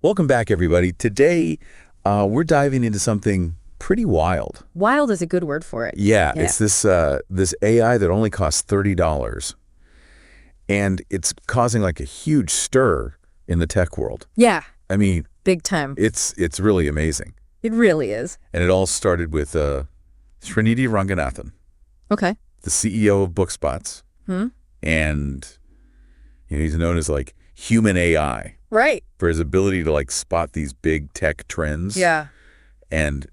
Welcome back, everybody. Today, we're diving into something pretty wild. Wild is a good word for it. Yeah. It's this AI that only costs $30, and it's causing like a huge stir in the tech world. Yeah. I mean, big time. it's really amazing. It really is. And it all started with Srinidhi Ranganathan, Okay. the CEO of BookSpots, and he's known as like human AI. Right. For his ability to like spot these big tech trends. Yeah. And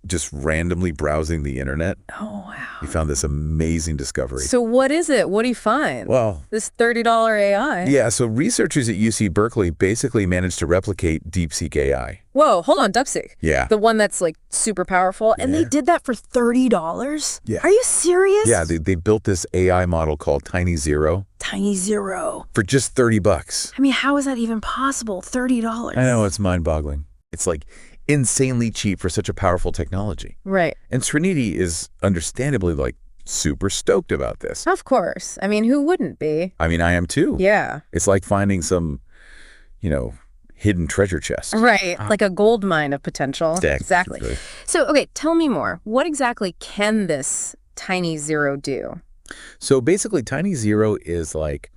just randomly browsing the internet. Oh, wow. He found this amazing discovery. So what is it? What do you find? Well, this $30 AI. yeah, so researchers at UC Berkeley basically managed to replicate DeepSeek AI. Whoa, hold on, DeepSeek. Yeah. The one that's like super powerful. And they did that for $30? Yeah. Are you serious? Yeah, they built this AI model called TinyZero. TinyZero. For just $30. I mean, how is that even possible? $30. I know, it's mind-boggling. It's like insanely cheap for such a powerful technology. Right. And Srinidhi is understandably like super stoked about this. Of course. I mean, who wouldn't be? I mean, I am too. Yeah. It's like finding some, hidden treasure chest. Right. Like a gold mine of potential. Exactly. So, okay, tell me more. What exactly can this TinyZero do? So basically, TinyZero is like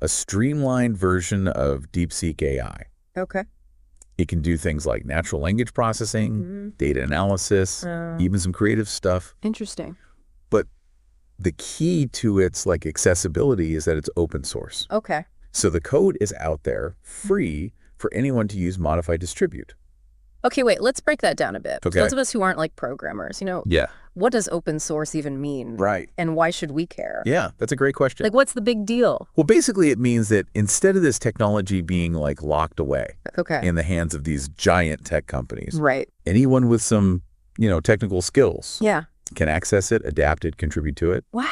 a streamlined version of DeepSeek AI. Okay. It can do things like natural language processing, data analysis, even some creative stuff. Interesting. But the key to its like accessibility is that it's open source. Okay. So the code is out there free for anyone to use, modify, distribute. Okay, wait, let's break that down a bit. Okay. Those of us who aren't like programmers, Yeah. what does open source even mean? Right. And why should we care? Yeah, that's a great question. Like, what's the big deal? Well, basically it means that instead of this technology being like locked away Okay. in the hands of these giant tech companies, Right. anyone with some, technical skills Yeah. can access it, adapt it, contribute to it. Wow.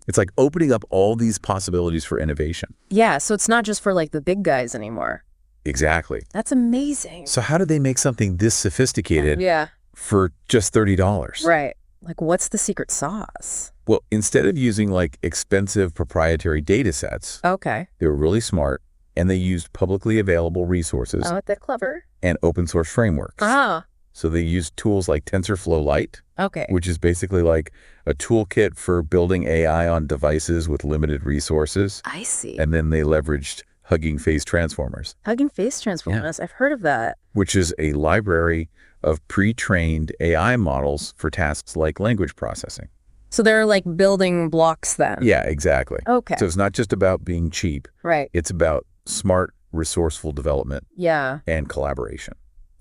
It's like opening up all these possibilities for innovation. Yeah, so it's not just for like the big guys anymore. Exactly. That's amazing. So how did they make something this sophisticated Yeah. for just $30? Right. Like, what's the secret sauce? Well, instead of using like expensive proprietary data sets, Okay. they were really smart and they used publicly available resources Oh, that's clever. and open source frameworks. Ah. So they used tools like TensorFlow Lite, Okay. which is basically like a toolkit for building AI on devices with limited resources. I see. And then they leveraged Hugging Face Transformers, Hugging Face Transformers. I've heard of that. which is a library of pre-trained AI models for tasks like language processing. So they're like building blocks then. Yeah, exactly. Okay. So it's not just about being cheap. Right. It's about smart, resourceful development Yeah. and collaboration.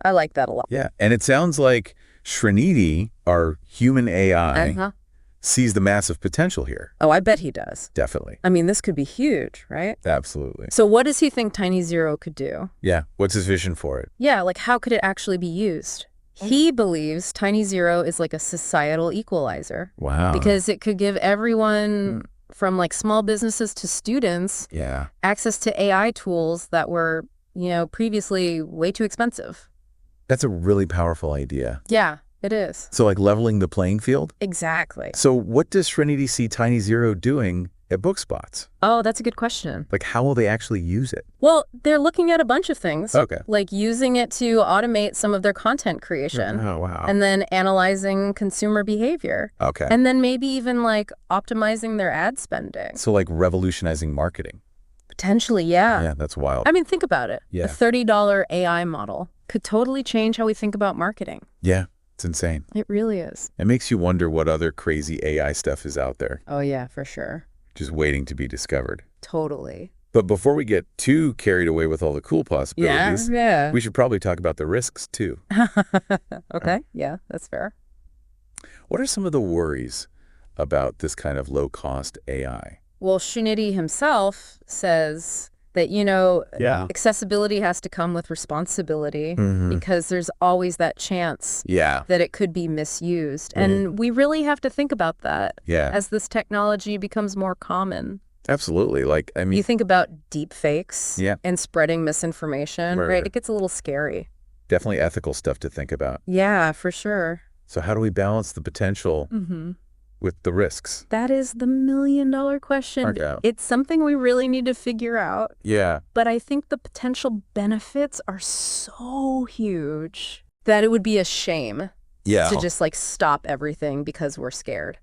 I like that a lot. Yeah. And it sounds like Srinidhi, our human AI, sees the massive potential here. Oh, I bet he does. Definitely. I mean, this could be huge, right? Absolutely. So what does he think TinyZero could do? Yeah. What's his vision for it? Yeah, like how could it actually be used? He believes TinyZero is like a societal equalizer Wow. because it could give everyone from like small businesses to students Yeah. access to AI tools that were, previously way too expensive. That's a really powerful idea. Yeah, it is. So like leveling the playing field? Exactly. So what does Srinidhi see TinyZero doing at BookSpots? Oh, that's a good question. Like how will they actually use it? Well, they're looking at a bunch of things. Okay. Like using it to automate some of their content creation. Oh, wow. And then analyzing consumer behavior. Okay. And then maybe even like optimizing their ad spending. So like revolutionizing marketing. Potentially, yeah. Yeah, that's wild. I mean, think about it. Yeah. A $30 AI model could totally change how we think about marketing. Yeah, it's insane. It really is. It makes you wonder what other crazy AI stuff is out there, Oh, yeah, for sure. just waiting to be discovered. Totally. But before we get too carried away with all the cool possibilities, Yeah. we should probably talk about the risks too. Okay. Yeah, that's fair. What are some of the worries about this kind of low-cost AI? Well, Srinidhi himself says that, accessibility has to come with responsibility because there's always that chance Yeah. that it could be misused. And we really have to think about that Yeah. as this technology becomes more common. Absolutely. Like, I mean, You think about deep fakes Yeah. and spreading misinformation, right? It gets a little scary. definitely ethical stuff to think about. Yeah, for sure. So how do we balance the potential with the risks? That is the million-dollar question. Okay. It's something we really need to figure out. Yeah. But I think the potential benefits are so huge that it would be a shame to just like stop everything because we're scared.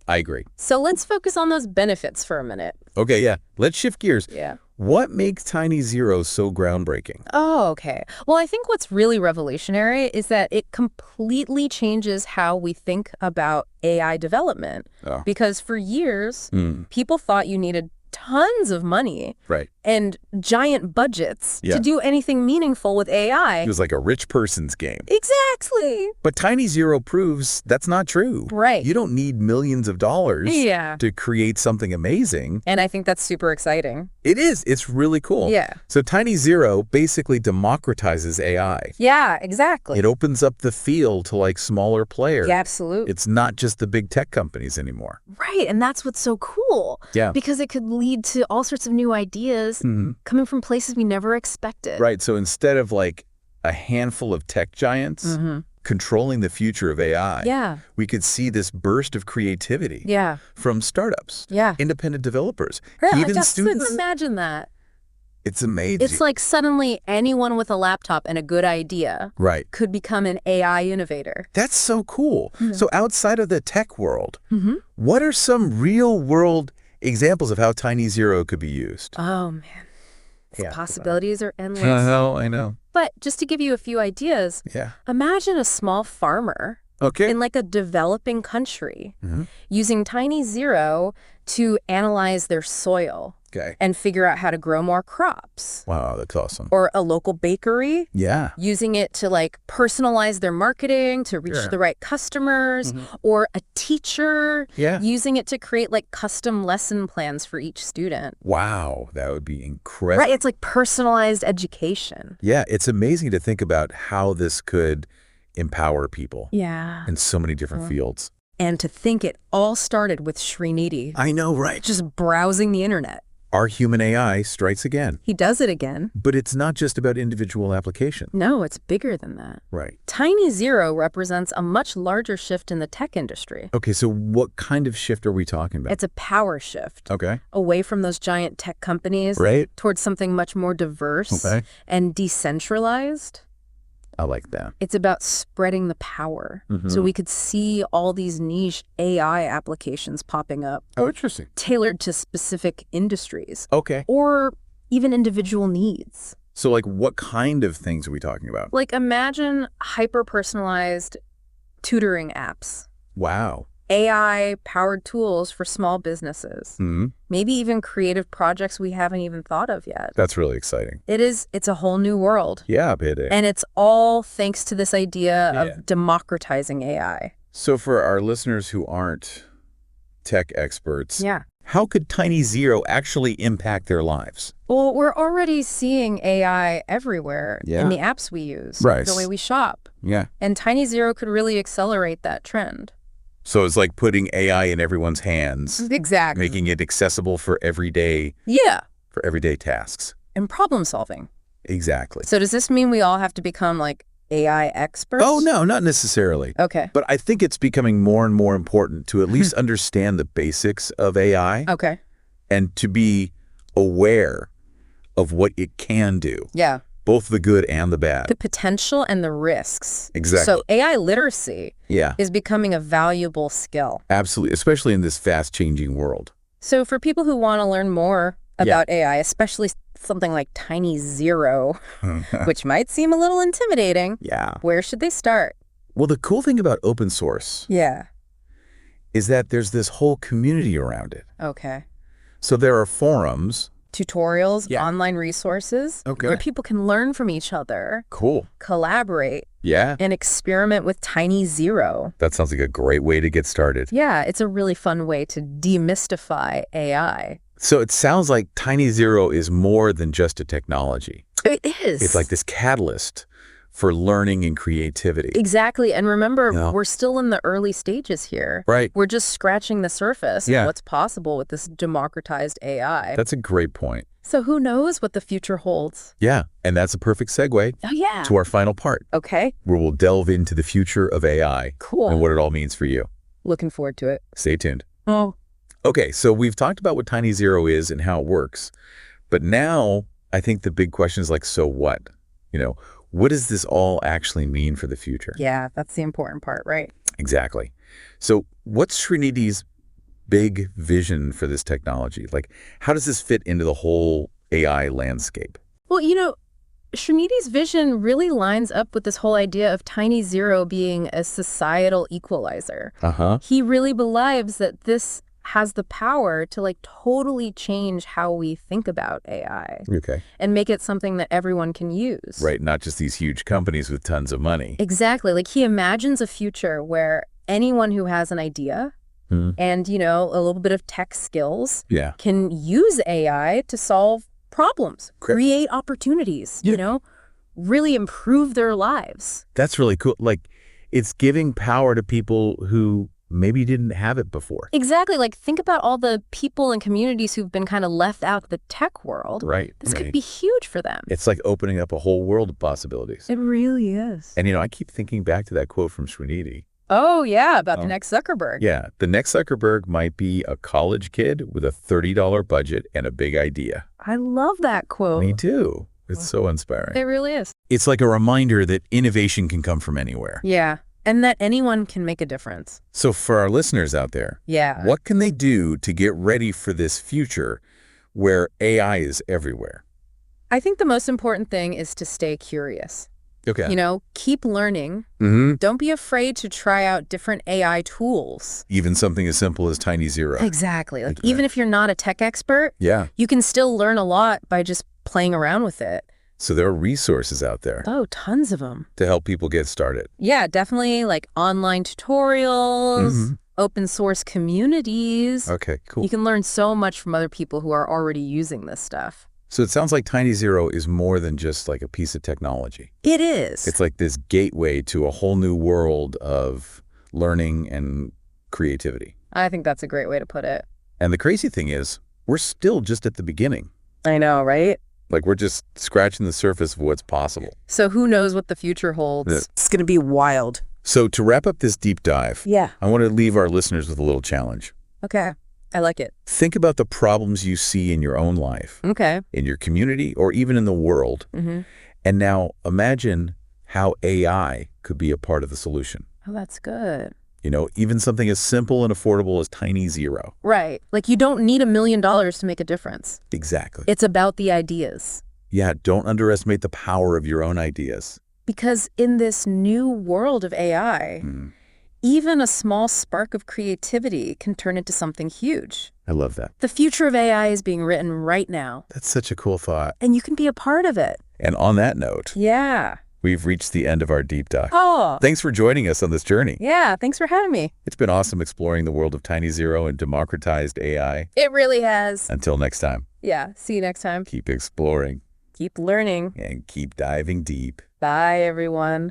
I agree. So let's focus on those benefits for a minute. Okay, yeah. Let's shift gears. Yeah. What makes TinyZero so groundbreaking? Oh, okay. Well, I think what's really revolutionary is that it completely changes how we think about AI development. Oh. Because for years, people thought you needed tons of money and giant budgets to do anything meaningful with AI. It was like a rich person's game. Exactly. But TinyZero proves that's not true. Right. You don't need millions of dollars to create something amazing. And I think that's super exciting. It is. It's really cool. Yeah. So TinyZero basically democratizes AI. Yeah, exactly. It opens up the field to like smaller players. Yeah, absolutely. It's not just the big tech companies anymore. Right. And that's what's so cool. Yeah. Because it could lead to all sorts of new ideas coming from places we never expected. Right. So instead of like a handful of tech giants controlling the future of AI, we could see this burst of creativity from startups, independent developers, even just students. Imagine that. It's amazing. It's like suddenly anyone with a laptop and a good idea could become an AI innovator. That's so cool. So outside of the tech world, what are some real world examples of how TinyZero could be used? Oh, man. The possibilities are endless. I know. But just to give you a few ideas, imagine a small farmer in like a developing country using TinyZero to analyze their soil and figure out how to grow more crops. Wow, that's awesome. Or a local bakery using it to like personalize their marketing to reach the right customers. Or a teacher using it to create like custom lesson plans for each student. Wow, that would be incredible. Right, it's like personalized education. Yeah, it's amazing to think about how this could empower people in so many different fields. And to think it all started with Srinidhi. I know, right? Just browsing the internet. Our human AI strikes again. He does it again. But it's not just about individual application. No, it's bigger than that. Right. TinyZero represents a much larger shift in the tech industry. Okay, so what kind of shift are we talking about? It's a power shift. Okay. Away from those giant tech companies towards something much more diverse and decentralized. I like that. It's about spreading the power. So we could see all these niche AI applications popping up. Oh, interesting. Tailored to specific industries. Okay. Or even individual needs. So like what kind of things are we talking about? Like imagine hyper-personalized tutoring apps. Wow. AI-powered tools for small businesses. Maybe even creative projects we haven't even thought of yet. That's really exciting. It's a whole new world. Yeah, it is. And it's all thanks to this idea of democratizing AI. So for our listeners who aren't tech experts, how could TinyZero actually impact their lives? Well, we're already seeing AI everywhere in the apps we use, the way we shop. Yeah. And TinyZero could really accelerate that trend. So it's like putting AI in everyone's hands. Exactly. Making it accessible for everyday tasks. And problem solving. Exactly. So does this mean we all have to become like AI experts? Oh, no, not necessarily. Okay. But I think it's becoming more and more important to at least understand the basics of AI. Okay. And to be aware of what it can do. Yeah. Both the good and the bad. The potential and the risks. Exactly. So AI literacy is becoming a valuable skill. Absolutely, especially in this fast-changing world. So for people who want to learn more about AI, especially something like TinyZero, which might seem a little intimidating, where should they start? Well, the cool thing about open source is that there's this whole community around it. Okay. So there are forums, tutorials, online resources, where people can learn from each other. Cool. Collaborate. And experiment with TinyZero. That sounds like a great way to get started. Yeah, it's a really fun way to demystify AI. So it sounds like TinyZero is more than just a technology. It is. It's like this catalyst for learning and creativity. Exactly. And remember, we're still in the early stages here. Right. We're just scratching the surface of what's possible with this democratized AI. That's a great point. So who knows what the future holds? Yeah. And that's a perfect segue to our final part. Okay. Where we'll delve into the future of AI. Cool. And what it all means for you. Looking forward to it. Stay tuned. Oh. Okay, so we've talked about what TinyZero is and how it works. But now I think the big question is like, so what? What does this all actually mean for the future? Yeah, that's the important part, right? Exactly. So what's Srinidhi's big vision for this technology? Like, how does this fit into the whole AI landscape? Well, Srinidhi's vision really lines up with this whole idea of TinyZero being a societal equalizer. He really believes that this has the power to totally change how we think about AI. Okay. And make it something that everyone can use. Right, not just these huge companies with tons of money. Exactly. He imagines a future where anyone who has an idea and, a little bit of tech skills can use AI to solve problems, create opportunities, really improve their lives. That's really cool. It's giving power to people who maybe didn't have it before. Exactly. Think about all the people and communities who've been kind of left out of the tech world. Right. This could be huge for them. It's like opening up a whole world of possibilities. It really is. And, I keep thinking back to that quote from Srinidhi. Oh, yeah, about the next Zuckerberg. Yeah, the next Zuckerberg might be a college kid with a $30 budget and a big idea. I love that quote. Me too. It's so inspiring. It really is. It's like a reminder that innovation can come from anywhere. Yeah. And that anyone can make a difference. So for our listeners out there, what can they do to get ready for this future where AI is everywhere? I think the most important thing is to stay curious. Okay. Keep learning. Don't be afraid to try out different AI tools. Even something as simple as TinyZero. Exactly. Even if you're not a tech expert, you can still learn a lot by just playing around with it. So there are resources out there. Oh, tons of them. To help people get started. Yeah, definitely online tutorials, open source communities. Okay, cool. You can learn so much from other people who are already using this stuff. So it sounds like TinyZero is more than just a piece of technology. It is. It's like this gateway to a whole new world of learning and creativity. I think that's a great way to put it. And the crazy thing is, we're still just at the beginning. I know, right? We're just scratching the surface of what's possible. So who knows what the future holds? It's going to be wild. So to wrap up this deep dive, I want to leave our listeners with a little challenge. Okay. I like it. Think about the problems you see in your own life, in your community, or even in the world. And now imagine how AI could be a part of the solution. Oh, that's good. Even something as simple and affordable as TinyZero. Right. You don't need $1 million to make a difference. Exactly. It's about the ideas. Yeah, don't underestimate the power of your own ideas. Because in this new world of AI, even a small spark of creativity can turn into something huge. I love that. The future of AI is being written right now. That's such a cool thought. And you can be a part of it. And on that note, we've reached the end of our deep dive. Oh. Thanks for joining us on this journey. Yeah, thanks for having me. It's been awesome exploring the world of TinyZero and democratized AI. It really has. Until next time. Yeah, see you next time. Keep exploring. Keep learning. And keep diving deep. Bye, everyone.